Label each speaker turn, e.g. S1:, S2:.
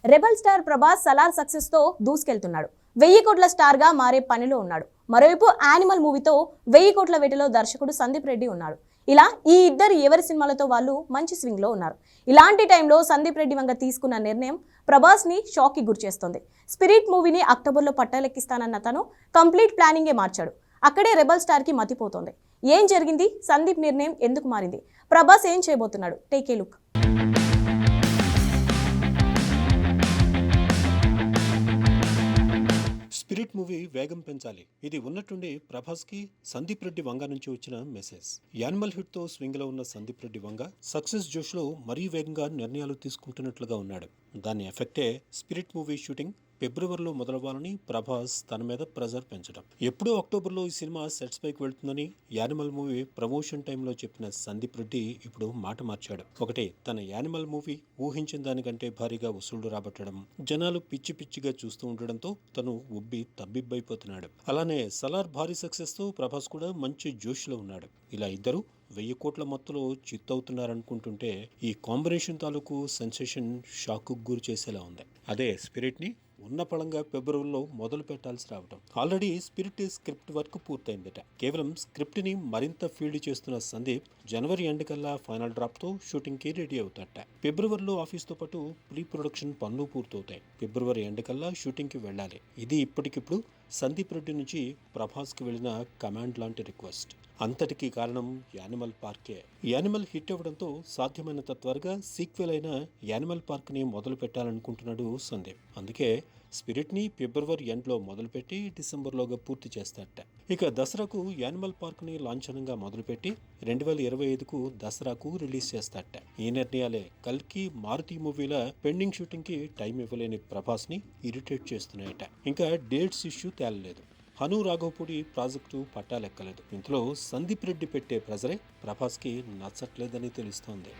S1: Rebel star Prabhas Salaar success తో దూసుకెళ్తున్నాడు. 1000 కోట్ల star గా మారే పనిలో ఉన్నాడు. మరోవైపు యానిమల్ మూవీతో 1000 కోట్ల వేటలో దర్శకుడు సందీప్ రెడ్డి ఉన్నాడు. ఇలా ఈ ఇద్దరు ఎవరి సినిమాలతో వాళ్ళు మంచి స్వింగ్ లో ఉన్నారు. ఇలాంటి టైంలో సందీప్ రెడ్డి వంగ తీసుకున్న నిర్ణయం ప్రభాస్ ని షాక్ కి గురిచేస్తోంది. స్పిరిట్ మూవీని అక్టోబర్లో పట్టాలెక్కిస్తానన్న తను కంప్లీట్ ప్లానింగే మార్చాడు. అక్కడే రెబల్ స్టార్ కి మతిపోతోంది. ఏం జరిగింది? సందీప్ నిర్ణయం ఎందుకు మారింది? ప్రభాస్ ఏం చేయబోతున్నాడు? Take a look.
S2: Spirit movie వేగం పెంచాలి. ఇది ఉన్నట్టుండి ప్రభాస్ కి సందీప్ రెడ్డి వంగ నుంచి వచ్చిన మెసేజ్. యానిమల్ హిట్ తో స్వింగ్ లో ఉన్న సందీప్ రెడ్డి వంగ సక్సెస్ జోష్ లో మరీ వేగంగా నిర్ణయాలు తీసుకుంటున్నట్లుగా ఉన్నాడు. దాని ఎఫెక్టే స్పిరిట్ మూవీ షూటింగ్ ఫిబ్రవరిలో మొదలవ్వాలని ప్రభాస్ తన మీద ప్రెజర్ పెంచడం. ఎప్పుడో అక్టోబర్లో ఈ సినిమా సెట్స్ పైకి వెళ్తుందని యానిమల్ మూవీ ప్రమోషన్ టైంలో చెప్పిన సందీప్ రెడ్డి ఇప్పుడు మాట మార్చాడు. ఒకటి, తన యానిమల్ మూవీ ఊహించిన దానికంటే భారీగా వసూళ్లు రాబట్టడం, జనాలు పిచ్చి పిచ్చిగా చూస్తూ ఉండడంతో తను ఉబ్బి తబ్బిబ్బైపోతున్నాడు. అలానే సలార్ భారీ సక్సెస్ తో ప్రభాస్ కూడా మంచి జోష్ లో ఉన్నాడు. ఇలా ఇద్దరు 1000 కోట్ల మొత్తంలో చిత్తవుతున్నారనుకుంటుంటే ఈ కాంబినేషన్ తాలూకు సెన్సేషన్ షాక్ గురి చేసేలా ఉంది. అదే స్పిరిట్ ని ఉన్న పళంగా ఫిబ్రవరిలో మొదలు పెట్టాల్సి రావడం. ఆల్రెడీ స్పిరిట్ స్క్రిప్ట్ వర్క్ పూర్తయిందట. కేవలం స్క్రిప్ట్ ని మరింత ఫీల్డ్ చేస్తున్న సందీప్ జనవరి ఎండ్ కల్లా ఫైనల్ డ్రాప్ తో షూటింగ్ కి రెడీ అవుతాట. ఫిబ్రవరిలో ఆఫీస్ తో పాటు ప్రీ ప్రొడక్షన్ పనులు పూర్తవుతాయి. ఫిబ్రవరి ఎండ్ కల్లా షూటింగ్ కి వెళ్ళాలి. ఇది ఇప్పటికిప్పుడు సందీప్ రెడ్డి నుంచి ప్రభాస్ కి వెళ్లిన కమాండ్ లాంటి రిక్వెస్ట్. అంతటికీ కారణం యానిమల్ పార్కే. యానిమల్ హిట్ అవ్వడంతో సాధ్యమైనంత త్వరగా సీక్వెల్ అయిన యానిమల్ పార్క్ ని మొదలు పెట్టాలనుకుంటున్నాడు సందీప్. అందుకే స్పిరిట్ ని ఫిబ్రవరి ఎండ్ లో మొదలుపెట్టి డిసెంబర్లోగా పూర్తి చేస్తారట. ఇక దసరాకు యానిమల్ పార్క్ ని లాంఛనంగా మొదలుపెట్టి 2025కు దసరాకు రిలీజ్ చేస్తారట. ఈ నిర్ణయాలే కల్కి, మారుతి మూవీల పెండింగ్ షూటింగ్ కి టైం ఇవ్వలేని ప్రభాస్ ని ఇరిటేట్ చేస్తున్నాయట. ఇంకా డేట్స్ ఇష్యూ తేలలేదు. హను రాఘవపూడి ప్రాజెక్టు పట్టాలెక్కలేదు. ఇందులో సందీప్ రెడ్డి పెట్టే ప్రెజరే ప్రభాస్ కి నచ్చట్లేదని తెలుస్తోంది.